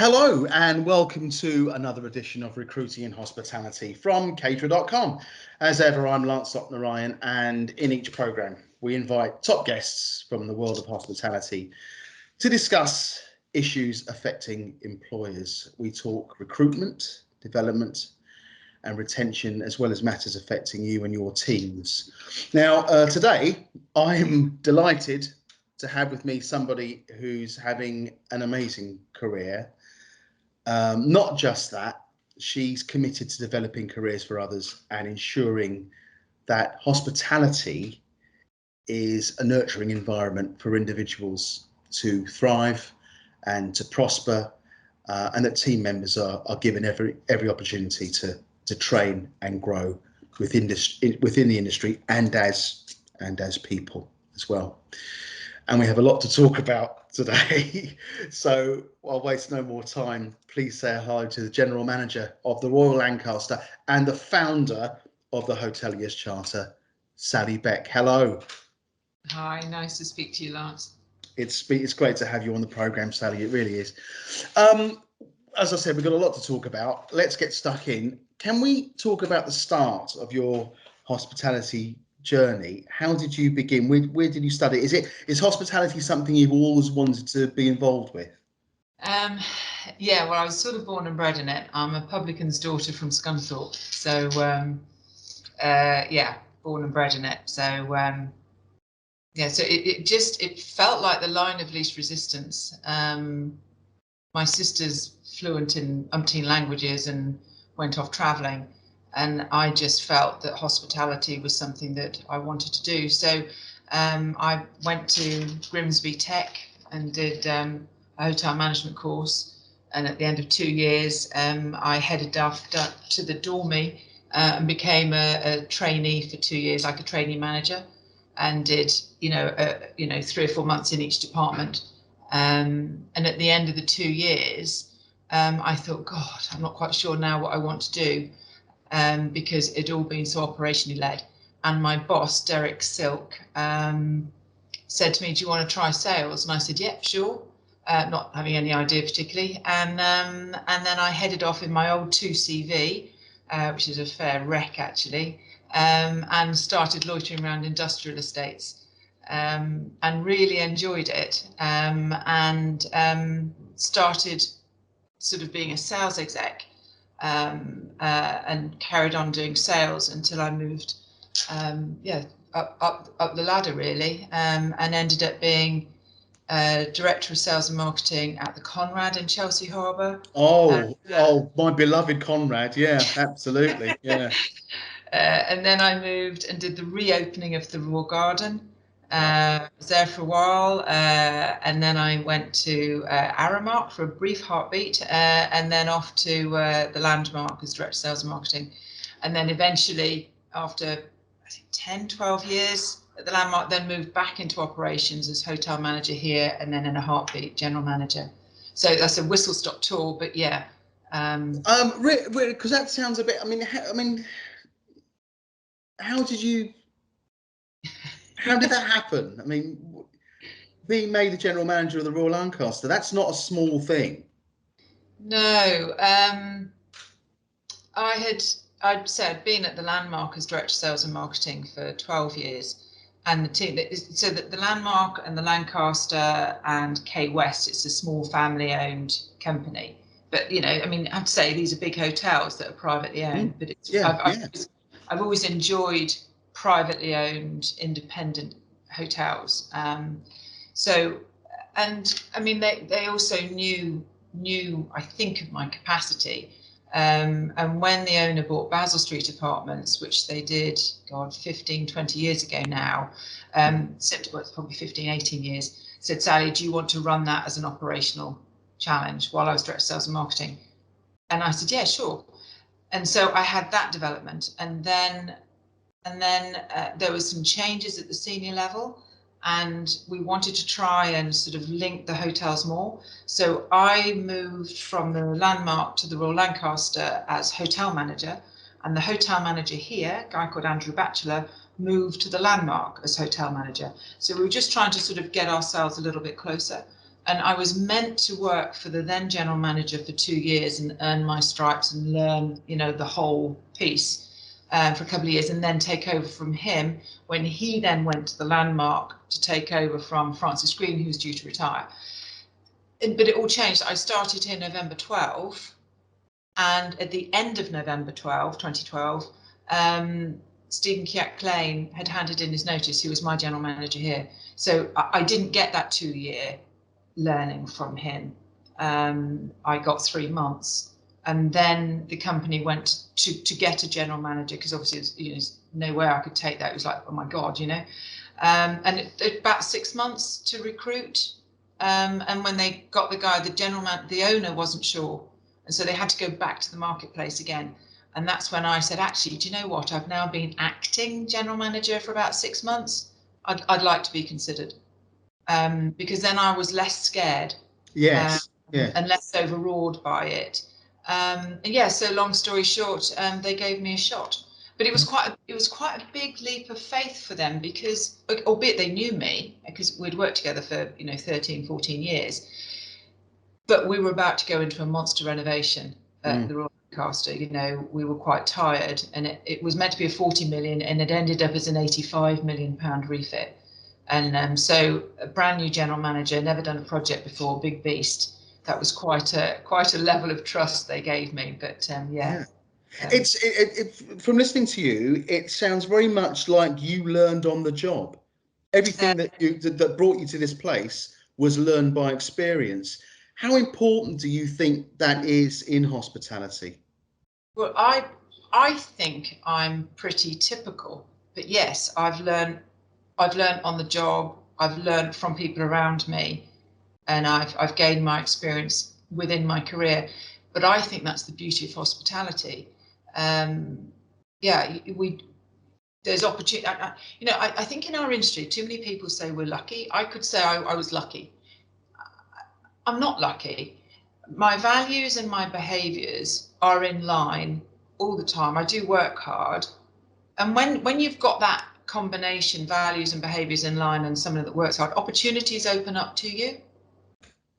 Hello and welcome to another edition of Recruiting in Hospitality from caterer.com. As ever, I'm Lancelot Narayan, and in each programme we invite top guests from the world of hospitality to discuss issues affecting employers. We talk recruitment, development and retention, as well as matters affecting you and your teams. Now, today I'm delighted to have with me somebody who's having an amazing career. Not just that, she's committed to developing careers for others and ensuring that hospitality is a nurturing environment for individuals to thrive and to prosper, and that team members are given every opportunity to train and grow within the industry and as people as well. And we have a lot to talk about today. So I'll waste no more time. Please say hi to the General Manager of the Royal Lancaster and the founder of the Hoteliers Charter, Sally Beck. Hello. Hi, nice to speak to you, Lance. It's great to have you on the programme, Sally. It really is. As I said, we've got a lot to talk about. Let's get stuck in. Can we talk about the start of your hospitality journey? How did you begin? Where did you study? Is hospitality something you've always wanted to be involved with? Yeah, well, I was sort of born and bred in it. I'm a publican's daughter from Scunthorpe, so yeah, born and bred in it. So yeah, so it felt like the line of least resistance. My sister's fluent in umpteen languages and went off travelling, and I just felt that hospitality was something that I wanted to do. So I went to Grimsby Tech and did a hotel management course, and at the end of 2 years I headed up to the Dormy and became a trainee for 2 years, like a trainee manager, and did 3 or 4 months in each department. And at the end of the 2 years, I thought, God, I'm not quite sure now what I want to do, because it'd all been so operationally led. And my boss, Derek Silk, said to me, do you want to try sales? And I said, yeah, sure, not having any idea particularly. And then I headed off in my old 2 CV, which is a fair wreck actually, and started loitering around industrial estates. And really enjoyed it, and started sort of being a sales exec, and carried on doing sales until I moved up the ladder really, and ended up being director of sales and marketing at the Conrad in Chelsea Harbour. Oh, my beloved Conrad. Yeah, absolutely. Yeah. And then I moved and did the reopening of the Royal Garden. Was there for a while, and then I went to Aramark for a brief heartbeat, and then off to the Landmark as director of sales and marketing. And then eventually, after I think 10, 12 years at the Landmark, then moved back into operations as hotel manager here, and then in a heartbeat, general manager. So that's a whistle-stop tour, but yeah. Because that sounds a bit. I mean, how did that happen? I mean, being made the general manager of the Royal Lancaster, that's not a small thing. No, I'd say I'd been at the Landmark as director of sales and marketing for 12 years, and the team so that the Landmark and the Lancaster and K West, it's a small family-owned company. But I mean, I have to say these are big hotels that are privately owned. But I've always enjoyed privately owned, independent hotels. So, and I mean, they also knew I think of my capacity. And when the owner bought Basil Street Apartments, which they did, God, 15, 20 years ago now, it's probably 15, 18 years, said, Sally, do you want to run that as an operational challenge while I was director of sales and marketing? And I said, yeah, sure. And so I had that development. And then there was some changes at the senior level, and we wanted to try and sort of link the hotels more. So I moved from the Landmark to the Royal Lancaster as hotel manager, and the hotel manager here, a guy called Andrew Batchelor, moved to the Landmark as hotel manager. So we were just trying to sort of get ourselves a little bit closer. And I was meant to work for the then general manager for 2 years and earn my stripes and learn, you know, the whole piece for a couple of years, and then take over from him when he then went to the Landmark to take over from Francis Green, who was due to retire. But it all changed. I started here November 12, and at the end of November 2012, Stephen Kiak-Klein had handed in his notice, who was my general manager here. So I didn't get that 2-year learning from him. I got 3 months, and then the company went to get a general manager, because obviously it was, you know, there's no way I could take that. It was like, oh my God, you know. And it about 6 months to recruit. And when they got the guy, the owner wasn't sure. And so they had to go back to the marketplace again. And that's when I said, actually, do you know what? I've now been acting general manager for about 6 months. I'd like to be considered. Because then I was less scared. Yes. Yeah. And less overawed by it. And yeah, so long story short, they gave me a shot. But it was quite a big leap of faith for them, because, albeit they knew me, because we'd worked together for, you know, 13, 14 years, but we were about to go into a monster renovation at the Royal Lancaster. You know, we were quite tired, and it was meant to be a 40 million, and it ended up as an 85 million pound refit. And so a brand new general manager, never done a project before, big beast. That was quite a level of trust they gave me. But yeah. From listening to you, it sounds very much like you learned on the job. Everything that brought you to this place was learned by experience. How important do you think that is in hospitality? Well, I think I'm pretty typical, but yes, I've learned on the job. I've learned from people around me, and I've gained my experience within my career. But I think that's the beauty of hospitality. Yeah, there's opportunity. You know, I think in our industry, too many people say we're lucky. I could say I was lucky. I'm not lucky. My values and my behaviours are in line all the time. I do work hard, and when you've got that combination, values and behaviours in line, and someone that works hard, opportunities open up to you.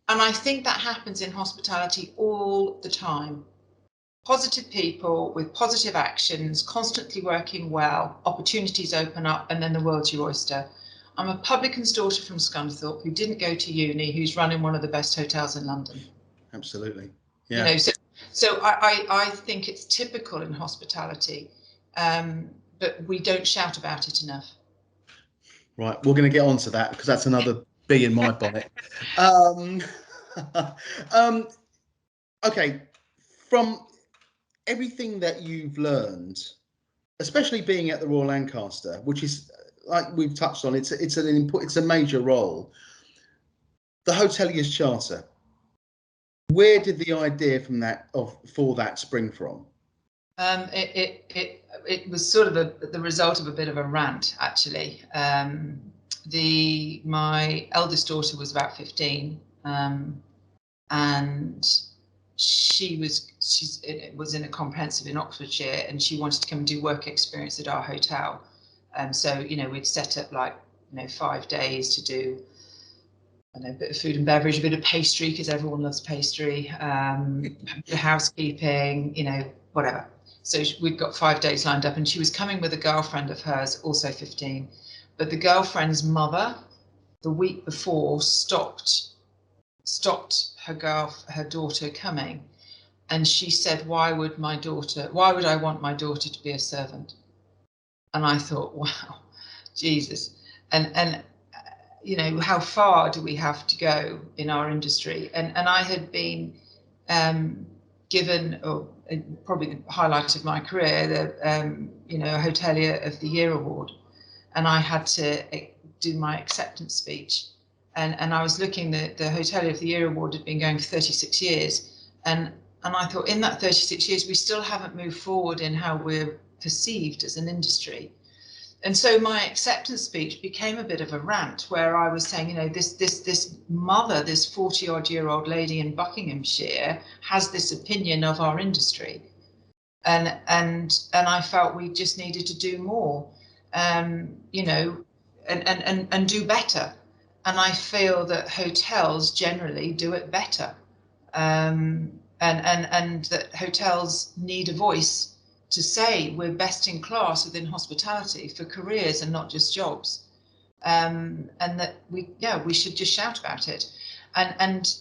And I think that happens in hospitality all the time. Positive people with positive actions, constantly working well, opportunities open up, and then the world's your oyster. I'm a publican's daughter from Scunthorpe who didn't go to uni, who's running one of the best hotels in London. Absolutely. Yeah. You know, so I think it's typical in hospitality, but we don't shout about it enough. Right, we're going to get on to that, because that's another bee in my bonnet. Okay, from everything that you've learned, especially being at the Royal Lancaster, which is, like we've touched on, it's a major role. The Hoteliers Charter. Where did the idea for that spring from? It was sort of the result of a bit of a rant, actually. My eldest daughter was about 15, and she was in a comprehensive in Oxfordshire, and she wanted to come and do work experience at our hotel. So, you know, we'd set up, like, you know, 5 days to do, I don't know, a bit of food and beverage, a bit of pastry, because everyone loves pastry, housekeeping, you know, whatever. So we'd got 5 days lined up, and she was coming with a girlfriend of hers, also 15. But the girlfriend's mother, the week before, stopped her daughter coming, and she said, why would I want my daughter to be a servant? And I thought, wow, Jesus. And you know, how far do we have to go in our industry? And I had been given, or probably the highlight of my career, the you know, Hotelier of the Year award, and I had to do my acceptance speech. And I was looking, the Hotelier of the Year award had been going for 36 years, and I thought, in that 36 years, we still haven't moved forward in how we're perceived as an industry. And so my acceptance speech became a bit of a rant, where I was saying, you know, this mother, this 40-odd-year-old lady in Buckinghamshire has this opinion of our industry, and I felt we just needed to do more, you know, and do better. I feel that hotels generally do it better, and that hotels need a voice to say we're best in class within hospitality for careers and not just jobs, and that we should just shout about it. And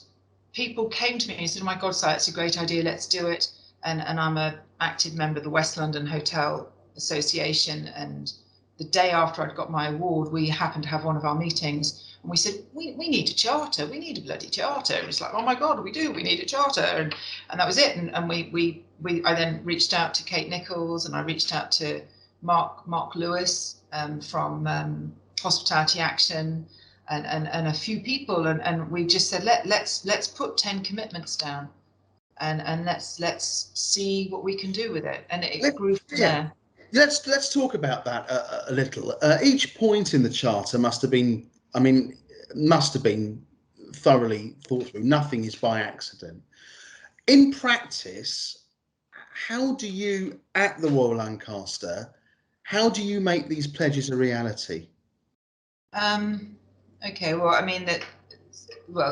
people came to me and said, "Oh my God, Si, it's a great idea. Let's do it." And I'm an active member of the West London Hotel Association. And the day after I'd got my award, we happened to have one of our meetings, and we said, we need a charter. We need a bloody charter. And it's like, oh my God, we do. We need a charter. And that was it. And I then reached out to Kate Nichols, and I reached out to Mark Lewis from Hospitality Action, and a few people, and we just said, let's put 10 commitments down, and let's see what we can do with it, and it grew from there. Let's talk about that a little. Each point in the charter must have been thoroughly thought through. Nothing is by accident. In practice, how do you, at the Royal Lancaster, how do you make these pledges a reality? Okay, well, I mean we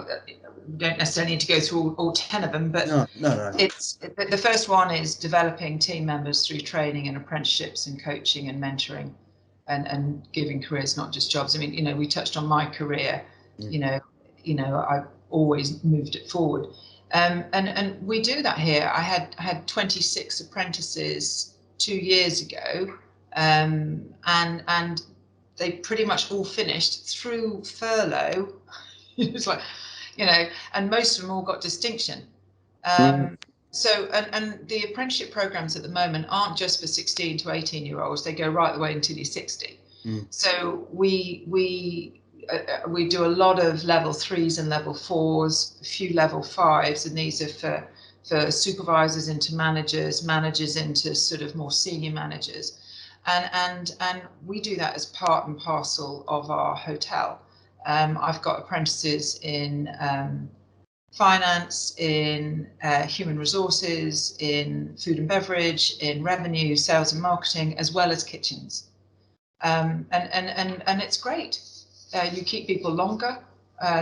don't necessarily need to go through all 10 of them, but No. It's the first one is developing team members through training and apprenticeships and coaching and mentoring, and giving careers, not just jobs. I mean, we touched on my career. I've always moved it forward, and we do that here. I had 26 apprentices 2 years ago, and they pretty much all finished through furlough. It's like, and most of them all got distinction. So, and the apprenticeship programs at the moment aren't just for 16 to 18-year-olds. They go right the way until you're 60. So we do a lot of level 3s and level 4s, a few level 5s, and these are for supervisors into managers into sort of more senior managers. And we do that as part and parcel of our hotel. I've got apprentices in finance, in human resources, in food and beverage, in revenue, sales and marketing, as well as kitchens. And it's great. You keep people longer.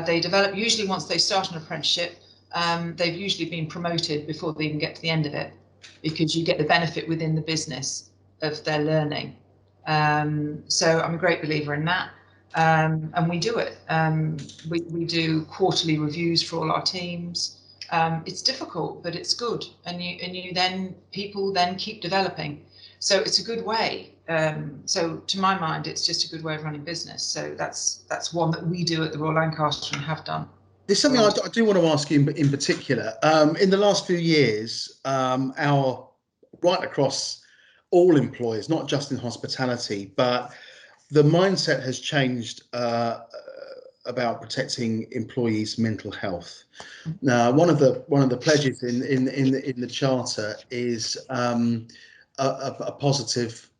They develop, usually once they start an apprenticeship, they've usually been promoted before they even get to the end of it, because you get the benefit within the business of their learning. So I'm a great believer in that. And we do it. We do quarterly reviews for all our teams. It's difficult, but it's good, and people then keep developing. So it's a good way. So to my mind, it's just a good way of running business. So that's one that we do at the Royal Lancaster and have done. There's something I do want to ask you in particular. In the last few years, our right across all employers, not just in hospitality, but the mindset has changed about protecting employees' mental health. Now, one of the pledges in the charter is a positive,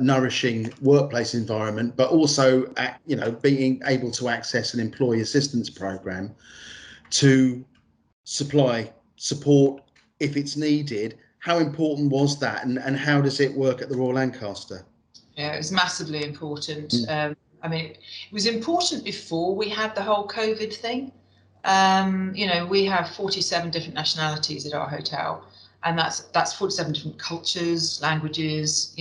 nourishing workplace environment, but also being able to access an employee assistance program to supply support if it's needed. How important was that, and how does it work at the Royal Lancaster? Yeah, it was massively important. I mean, it was important before we had the whole COVID thing. We have 47 different nationalities at our hotel, and that's 47 different cultures, languages,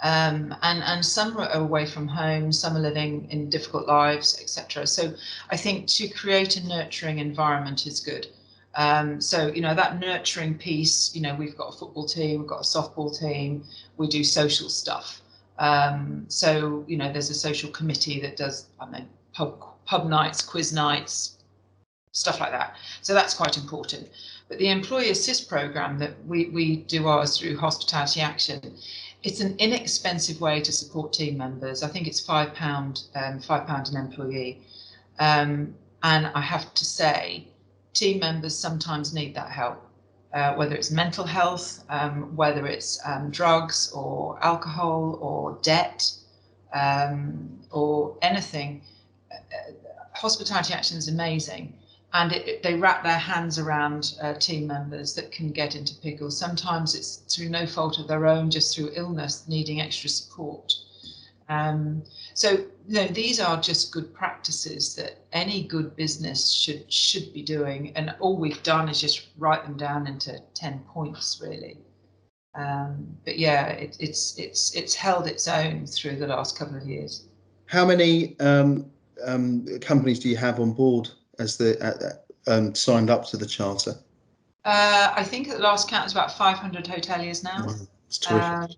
and some are away from home, some are living in difficult lives, etc. So I think to create a nurturing environment is good. So that nurturing piece, we've got a football team, we've got a softball team, we do social stuff. So there's a social committee that does, I don't know, pub nights, quiz nights, stuff like that. So that's quite important. But the employee assist program that we do ours through Hospitality Action, it's an inexpensive way to support team members. I think it's £5 an employee. And I have to say, team members sometimes need that help, whether it's mental health, whether it's drugs or alcohol or debt, or anything. Hospitality Action is amazing, and they wrap their hands around team members that can get into pickles. Sometimes it's through no fault of their own, just through illness, needing extra support. So these are just good practices that any good business should be doing, and all we've done is just write them down into 10 points, really. But yeah, it's held its own through the last couple of years. How many companies do you have on board as signed up to the charter? I think at the last count, it's about 500 hoteliers now. It's terrific.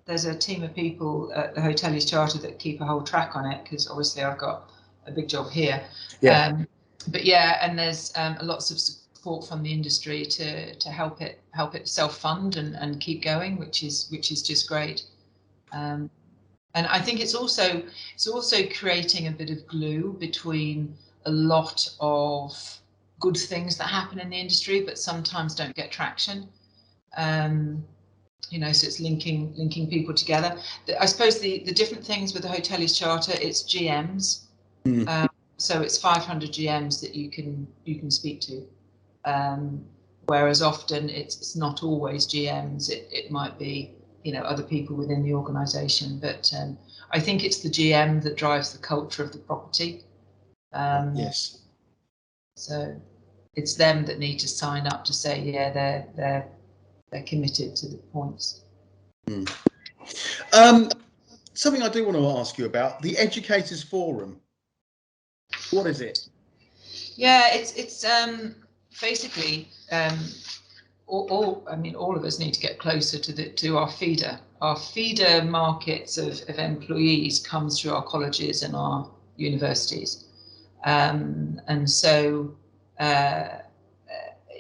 There's a team of people at the Hoteliers Charter that keep a whole track on it, because obviously I've got a big job here. Yeah. But yeah, and there's lots of support from the industry to help it self-fund and keep going, which is just great. And I think it's also creating a bit of glue between a lot of good things that happen in the industry, but sometimes don't get traction. So it's linking people together. I suppose the different things with the Hoteliers Charter, it's GMs. So it's 500 GMs that you can speak to. Whereas often it's not always GMs. It might be other people within the organisation. But I think it's the GM that drives the culture of the property. Yes. So it's them that need to sign up to say, yeah, they're committed to the points. Something I do want to ask you about, the Educators Forum. What is it? Yeah, it's basically all of us need to get closer to our feeder. Our feeder markets of employees comes through our colleges and our universities, and so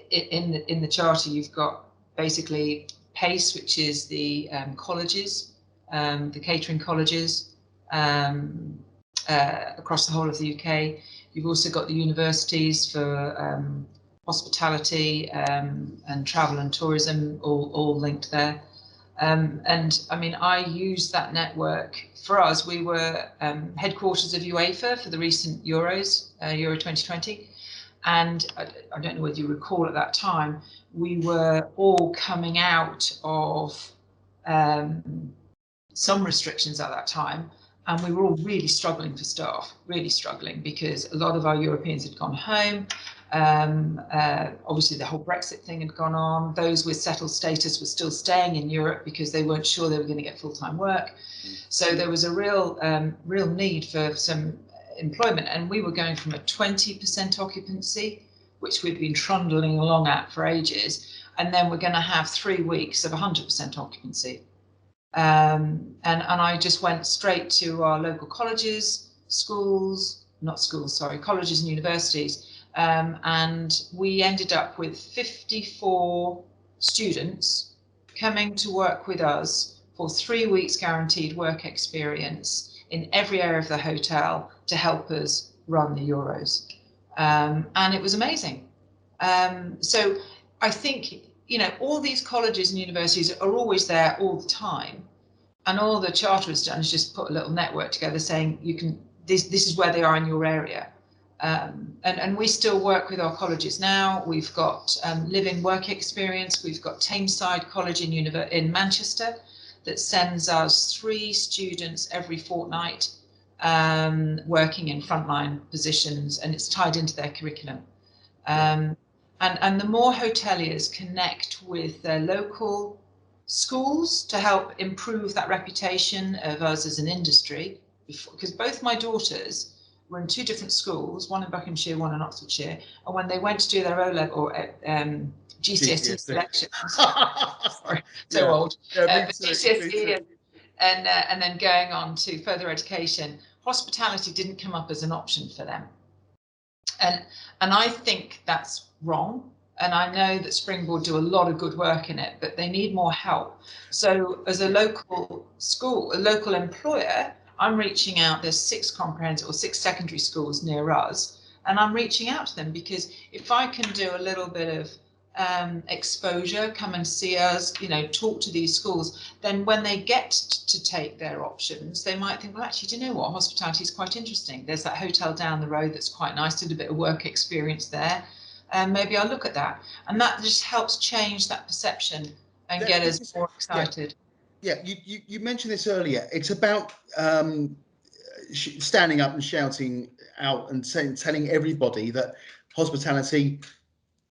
in the charter you've got basically PACE, which is the colleges, the catering colleges across the whole of the UK. You've also got the universities for hospitality and travel and tourism, all linked there. And I mean, I used that network. For us, we were headquarters of UEFA for the recent Euros, Euro 2020. And I don't know whether you recall at that time, we were all coming out of some restrictions at that time. And we were all really struggling for staff, really struggling, because a lot of our Europeans had gone home. Obviously, the whole Brexit thing had gone on. Those with settled status were still staying in Europe because they weren't sure they were going to get full-time work. So there was a real need for some employment. And we were going from a 20% occupancy, which we'd been trundling along at for ages. And then we're going to have 3 weeks of 100% occupancy. And I just went straight to our local colleges, colleges and universities. And we ended up with 54 students coming to work with us for 3 weeks guaranteed work experience in every area of the hotel to help us run the Euros. And it was amazing. So I think, all these colleges and universities are always there all the time. And all the charter has done is just put a little network together saying this is where they are in your area. And we still work with our colleges now. We've got living work experience. We've got Tameside College in Manchester that sends us 3 students every fortnight working in frontline positions, and it's tied into their curriculum. And the more hoteliers connect with their local schools to help improve that reputation of us as an industry, because both my daughters were in 2 different schools, one in Buckinghamshire, one in Oxfordshire, and when they went to do their O-level or GCSE selections, sorry, so old, but GCSE and then going on to further education, hospitality didn't come up as an option for them. And I think that's wrong. And I know that Springboard do a lot of good work in it, but they need more help. So as a local school, a local employer, I'm reaching out. There's 6 comprehensive or 6 secondary schools near us, and I'm reaching out to them because if I can do a little bit of exposure, come and see us, talk to these schools, then when they get to take their options, they might think, well, actually, do you know what? Hospitality is quite interesting. There's that hotel down the road that's quite nice, did a bit of work experience there. And maybe I'll look at that. And that just helps change that perception and get us more excited. yeah, you mentioned this earlier. It's about standing up and shouting out and telling everybody that hospitality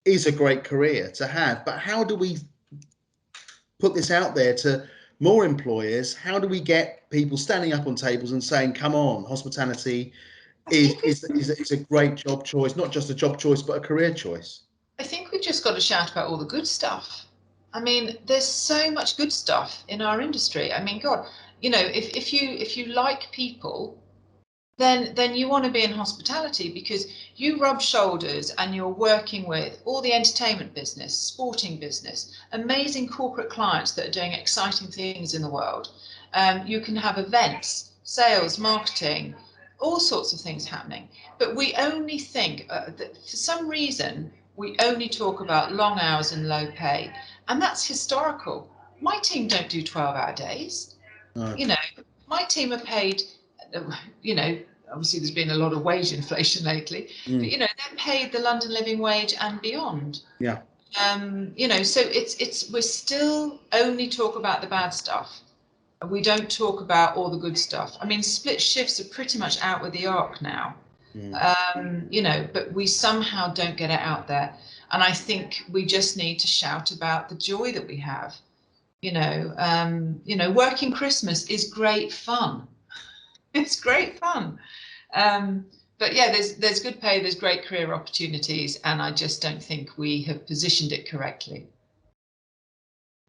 is a great career to have. But how do we put this out there to more employers? How do we get people standing up on tables and saying, come on, hospitality is a great job choice, not just a job choice, but a career choice? I think we've just got to shout about all the good stuff. I mean, there's so much good stuff in our industry. I mean, God, you know, if you like people, then you want to be in hospitality, because you rub shoulders and you're working with all the entertainment business, sporting business, amazing corporate clients that are doing exciting things in the world. You can have events, sales, marketing, all sorts of things happening. But we only think that for some reason, we only talk about long hours and low pay. And that's historical. My team don't do 12-hour days. No. You know, my team are paid, you know, obviously there's been a lot of wage inflation lately, but you know, they're paid the London living wage and beyond. Yeah. You know, so we're still only talk about the bad stuff. We don't talk about all the good stuff. I mean, split shifts are pretty much out with the arc now. You know, but we somehow don't get it out there. And I think we just need to shout about the joy that we have. You know, working Christmas is great fun. It's great fun. But yeah, there's good pay, there's great career opportunities, and I just don't think we have positioned it correctly.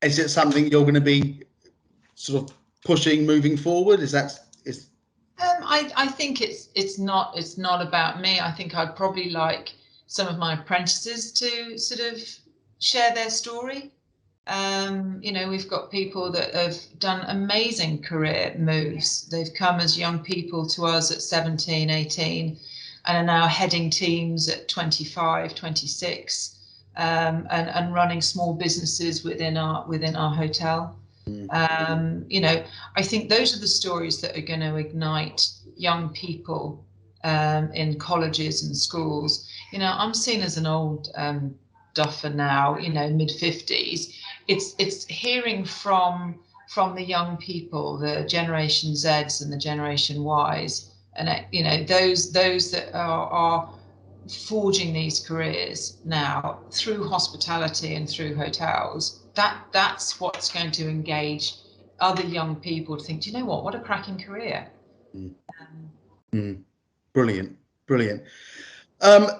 Is it something you're going to be sort of pushing moving forward? I think it's not about me. I think I'd probably like some of my apprentices to sort of share their story. You know, we've got people that have done amazing career moves. They've come as young people to us at 17, 18, and are now heading teams at 25, 26, and running small businesses within our hotel. You know, I think those are the stories that are going to ignite young people in colleges and schools. You know, I'm seen as an old duffer now, you know, mid-50s. It's hearing from the young people, the Generation Zs and the Generation Ys, and you know, those that are forging these careers now through hospitality and through hotels. That's what's going to engage other young people to think, do you know what a cracking career. Brilliant.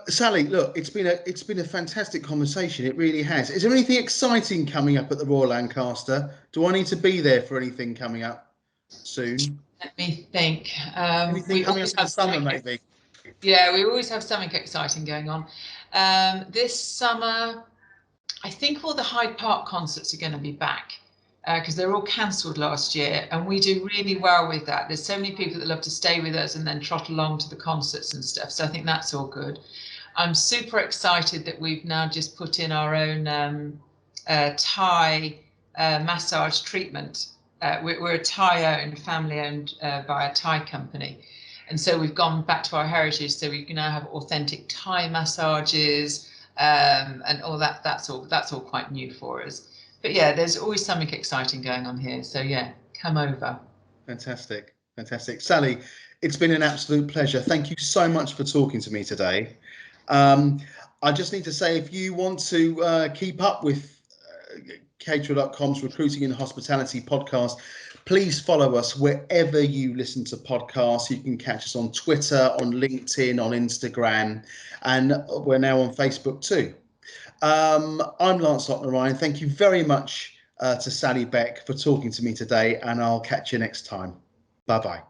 Sally, look, it's been a fantastic conversation. It really has. Is there anything exciting coming up at the Royal Lancaster? Do I need to be there for anything coming up soon? Let me think. Anything We coming up always in the have summer, something. maybe? Yeah, we always have something exciting going on. This summer, I think all the Hyde Park concerts are going to be back, because they're all cancelled last year, and we do really well with that. There's so many people that love to stay with us and then trot along to the concerts and stuff. So I think that's all good. I'm super excited that we've now just put in our own Thai massage treatment. We're a Thai-owned, family-owned by a Thai company. And so we've gone back to our heritage. So we can now have authentic Thai massages and all that. That's all quite new for us. But yeah, there's always something exciting going on here. So yeah, come over. Fantastic. Sally, it's been an absolute pleasure. Thank you so much for talking to me today. I just need to say, if you want to keep up with Caterer.com's Recruiting and Hospitality podcast, please follow us wherever you listen to podcasts. You can catch us on Twitter, on LinkedIn, on Instagram, and we're now on Facebook too. I'm Lancelot Narayan. Thank you very much to Sally Beck for talking to me today, and I'll catch you next time. Bye-bye.